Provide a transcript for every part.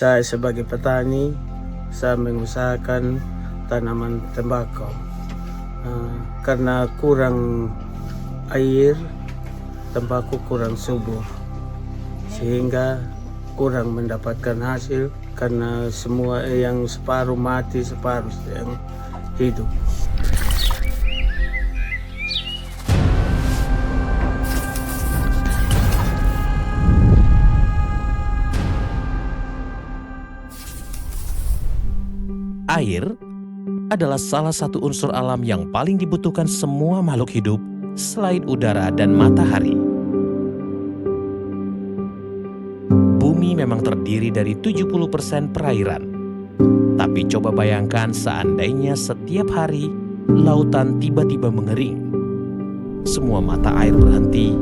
Saya sebagai petani, saya mengusahakan tanaman tembakau. Karena kurang air, tembakau kurang subur, sehingga kurang mendapatkan hasil karena semua yang separuh mati, separuh yang hidup. Air adalah salah satu unsur alam yang paling dibutuhkan semua makhluk hidup selain udara dan matahari. Bumi memang terdiri dari 70% perairan. Tapi coba bayangkan seandainya setiap hari lautan tiba-tiba mengering. Semua mata air berhenti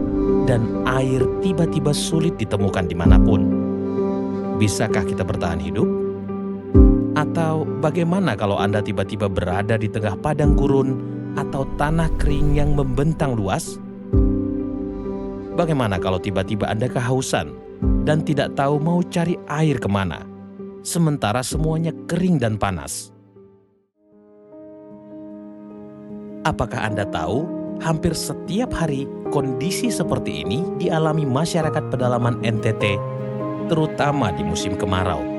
dan air tiba-tiba sulit ditemukan dimanapun. Bisakah kita bertahan hidup? Atau bagaimana kalau Anda tiba-tiba berada di tengah padang gurun atau tanah kering yang membentang luas? Bagaimana kalau tiba-tiba Anda kehausan dan tidak tahu mau cari air kemana, sementara semuanya kering dan panas? Apakah Anda tahu, hampir setiap hari kondisi seperti ini dialami masyarakat pedalaman NTT, terutama di musim kemarau.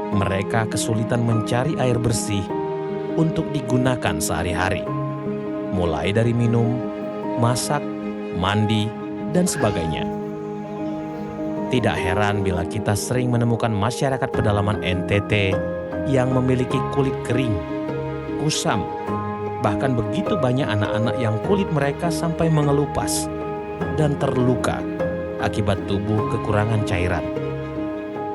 Mereka kesulitan mencari air bersih untuk digunakan sehari-hari, mulai dari minum, masak, mandi, dan sebagainya. Tidak heran bila kita sering menemukan masyarakat pedalaman NTT yang memiliki kulit kering, kusam, bahkan begitu banyak anak-anak yang kulit mereka sampai mengelupas dan terluka akibat tubuh kekurangan cairan.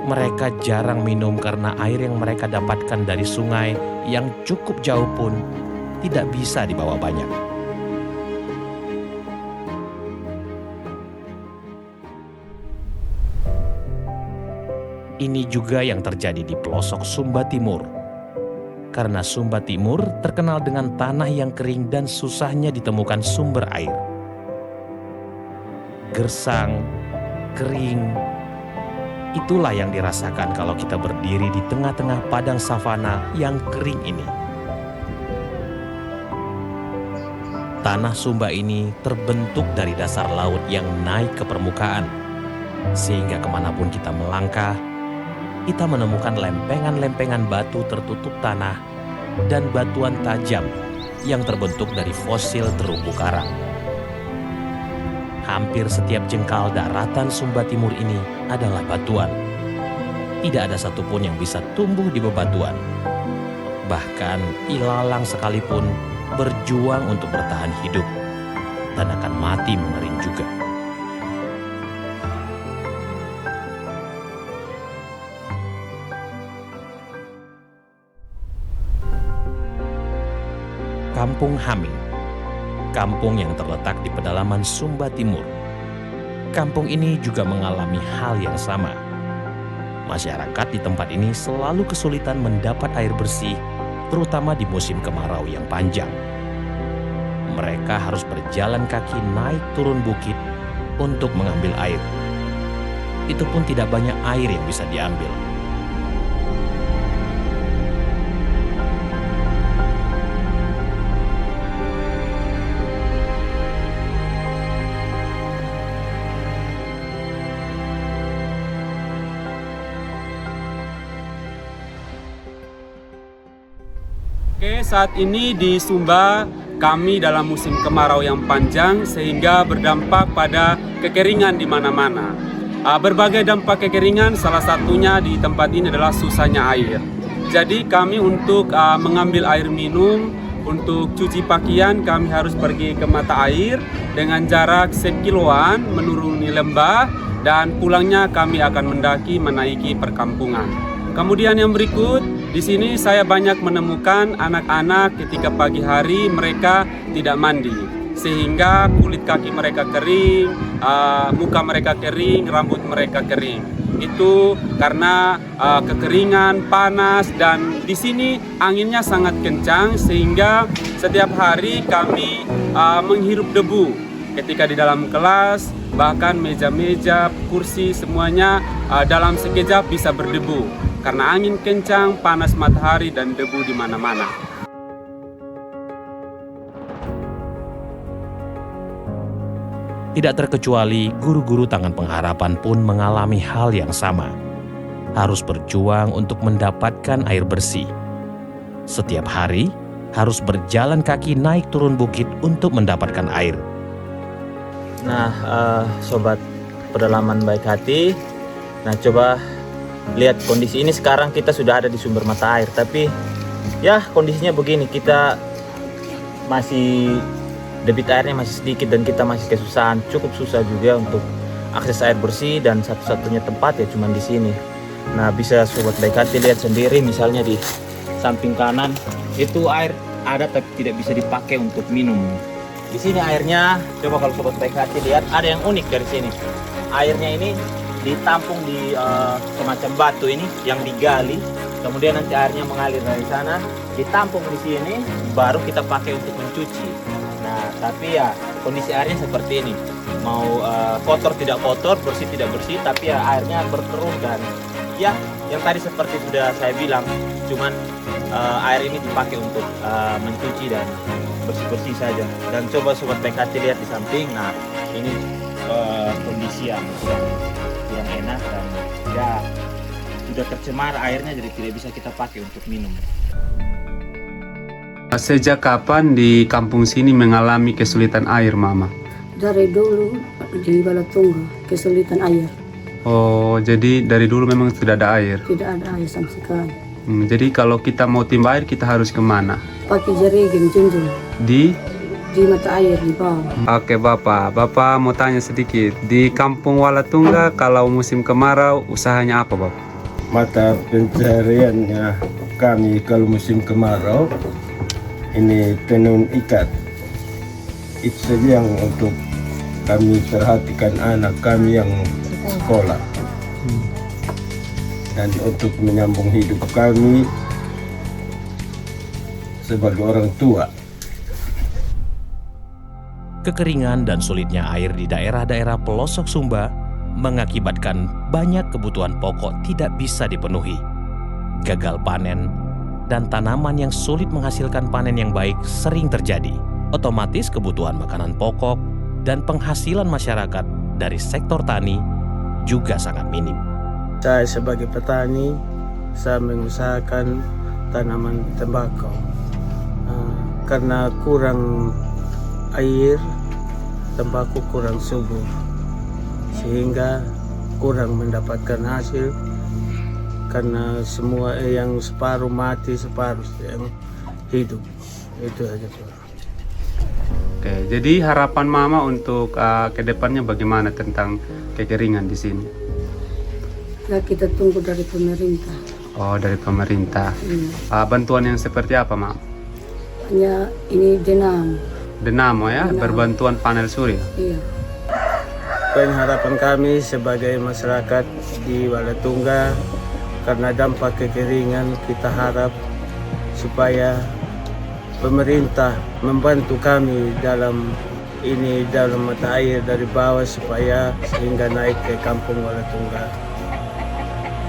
Mereka jarang minum karena air yang mereka dapatkan dari sungai yang cukup jauh pun tidak bisa dibawa banyak. Ini juga yang terjadi di pelosok Sumba Timur. Karena Sumba Timur terkenal dengan tanah yang kering dan susahnya ditemukan sumber air. Gersang, kering, itulah yang dirasakan kalau kita berdiri di tengah-tengah padang savana yang kering ini. Tanah Sumba ini terbentuk dari dasar laut yang naik ke permukaan, sehingga kemanapun kita melangkah, kita menemukan lempengan-lempengan batu tertutup tanah dan batuan tajam yang terbentuk dari fosil terumbu karang. Hampir setiap jengkal daratan Sumba Timur ini adalah batuan. Tidak ada satupun yang bisa tumbuh di bebatuan. Bahkan ilalang sekalipun berjuang untuk bertahan hidup dan akan mati mengering juga. Kampung Haming, kampung yang terletak di pedalaman Sumba Timur. Kampung ini juga mengalami hal yang sama. Masyarakat di tempat ini selalu kesulitan mendapat air bersih, terutama di musim kemarau yang panjang. Mereka harus berjalan kaki naik turun bukit untuk mengambil air. Itu pun tidak banyak air yang bisa diambil. Oke, saat ini di Sumba kami dalam musim kemarau yang panjang sehingga berdampak pada kekeringan di mana-mana. Berbagai dampak kekeringan, salah satunya di tempat ini adalah susahnya air. Jadi kami untuk mengambil air minum, untuk cuci pakaian kami harus pergi ke mata air dengan jarak sekiloan menuruni lembah dan pulangnya kami akan mendaki menaiki perkampungan. Kemudian yang berikut, di sini saya banyak menemukan anak-anak ketika pagi hari mereka tidak mandi, sehingga kulit kaki mereka kering, muka mereka kering, rambut mereka kering. Itu karena kekeringan, panas, dan di sini anginnya sangat kencang sehingga setiap hari kami menghirup debu ketika di dalam kelas, bahkan meja-meja, kursi semuanya dalam sekejap bisa berdebu karena angin kencang, panas matahari, dan debu di mana-mana. Tidak terkecuali guru-guru Tangan Pengharapan pun mengalami hal yang sama. Harus berjuang untuk mendapatkan air bersih. Setiap hari harus berjalan kaki naik turun bukit untuk mendapatkan air. Nah, sobat pedalaman baik hati, nah coba lihat kondisi ini. Sekarang kita sudah ada di sumber mata air, tapi ya kondisinya begini, kita masih debit airnya masih sedikit dan kita masih kesusahan, cukup susah juga untuk akses air bersih, dan satu-satunya tempat ya cuma di sini. Nah, bisa sobat baik hati lihat sendiri, misalnya di samping kanan itu air ada tapi tidak bisa dipakai untuk minum. Di sini airnya, coba kalau sobat baik hati lihat, ada yang unik dari sini. Airnya ini ditampung di semacam batu ini yang digali, kemudian nanti airnya mengalir dari sana, ditampung di sini, baru kita pakai untuk mencuci. Nah, tapi ya kondisi airnya seperti ini. Mau kotor tidak kotor, bersih tidak bersih, tapi ya airnya berkerut, dan ya yang tadi seperti sudah saya bilang, cuman air ini dipakai untuk mencuci dan bersih-bersih saja. Dan coba sobat baik hati lihat di samping. Nah, ini kondisi yang kurang enak dan ya sudah tercemar airnya, jadi tidak bisa kita pakai untuk minum. Sejak kapan di kampung sini mengalami kesulitan air, Mama? Dari dulu di Balatungga kesulitan air. Oh, jadi dari dulu memang tidak ada air? Tidak ada air sama sekali. Jadi kalau kita mau timba air, kita harus kemana? Pakai jerigen junjung Di mata air di bawah. Oke Bapak mau tanya sedikit. Di kampung Walatungga kalau musim kemarau usahanya apa Bapak? Mata pencahariannya kami kalau musim kemarau ini tenun ikat. Itu saja yang untuk kami perhatikan anak kami yang sekolah. Dan untuk menyambung hidup kami sebagai orang tua. Kekeringan dan sulitnya air di daerah-daerah pelosok Sumba mengakibatkan banyak kebutuhan pokok tidak bisa dipenuhi. Gagal panen dan tanaman yang sulit menghasilkan panen yang baik sering terjadi. Otomatis kebutuhan makanan pokok dan penghasilan masyarakat dari sektor tani juga sangat minim. Saya sebagai petani, saya mengusahakan tanaman tembakau. Karena kurang air, tembakau kurang subur, sehingga kurang mendapatkan hasil. Karena semua yang separuh mati, separuh yang hidup. Itu aja Pak. Oke, jadi harapan Mama untuk kedepannya bagaimana tentang kekeringan di sini? Ya kita tunggu dari pemerintah. Oh, dari pemerintah. Iya. Bantuan yang seperti apa, Mama? Hanya ini Dinamo ya, Dinamo. berbantuan panel surya. Iya. Pengharapan kami sebagai masyarakat di Walatungga, karena dampak kekeringan, kita harap supaya pemerintah membantu kami dalam mata air dari bawah, supaya sehingga naik ke kampung Walatungga,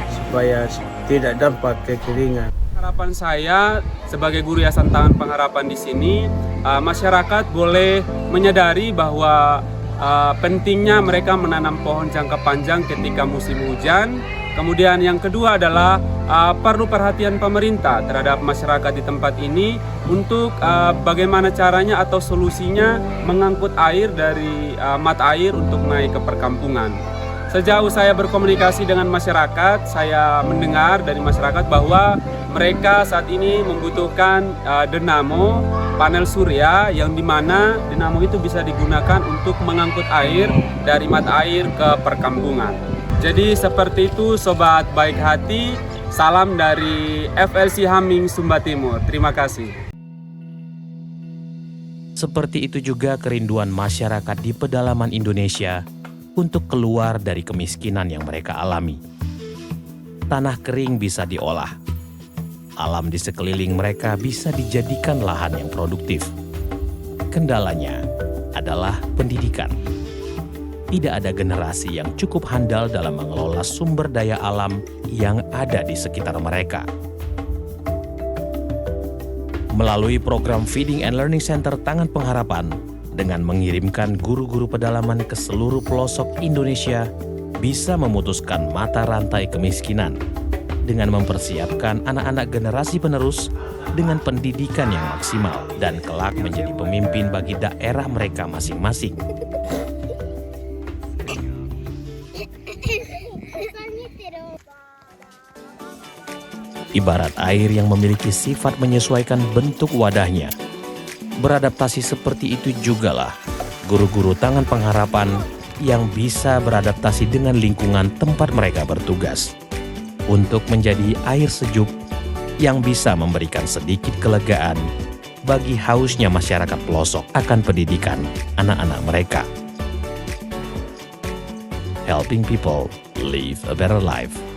supaya tidak dampak kekeringan. Harapan saya sebagai guru Yayasan Tangan Pengharapan di sini, masyarakat boleh menyadari bahwa pentingnya mereka menanam pohon jangka panjang ketika musim hujan. Kemudian yang kedua adalah perlu perhatian pemerintah terhadap masyarakat di tempat ini untuk bagaimana caranya atau solusinya mengangkut air dari mata air untuk naik ke perkampungan. Sejauh saya berkomunikasi dengan masyarakat, saya mendengar dari masyarakat bahwa mereka saat ini membutuhkan dinamo panel surya, yang dimana dinamo itu bisa digunakan untuk mengangkut air dari mata air ke perkampungan. Jadi seperti itu Sobat Baik Hati, salam dari FLC Haming Sumba Timur. Terima kasih. Seperti itu juga kerinduan masyarakat di pedalaman Indonesia untuk keluar dari kemiskinan yang mereka alami. Tanah kering bisa diolah. Alam di sekeliling mereka bisa dijadikan lahan yang produktif. Kendalanya adalah pendidikan. tidak ada generasi yang cukup handal dalam mengelola sumber daya alam yang ada di sekitar mereka. Melalui program Feeding and Learning Center Tangan Pengharapan, dengan mengirimkan guru-guru pedalaman ke seluruh pelosok Indonesia, bisa memutuskan mata rantai kemiskinan dengan mempersiapkan anak-anak generasi penerus dengan pendidikan yang maksimal dan kelak menjadi pemimpin bagi daerah mereka masing-masing. Ibarat air yang memiliki sifat menyesuaikan bentuk wadahnya. Beradaptasi seperti itu jugalah guru-guru Tangan Pengharapan yang bisa beradaptasi dengan lingkungan tempat mereka bertugas untuk menjadi air sejuk yang bisa memberikan sedikit kelegaan bagi hausnya masyarakat pelosok akan pendidikan anak-anak mereka. Helping people live a better life.